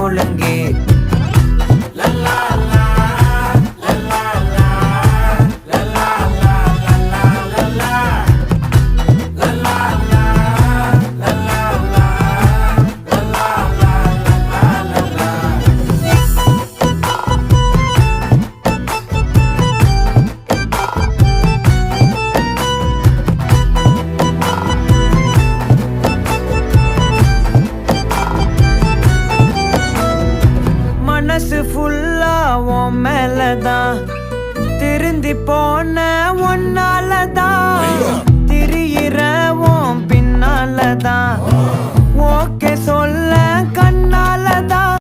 ஒழுங்கு. மனசு ஃபுல்லா உன் மேலதான், திருந்தி போன ஒன்னாலதான், திரியிற உன் பின்னாலதான், ஓகே சொல்ல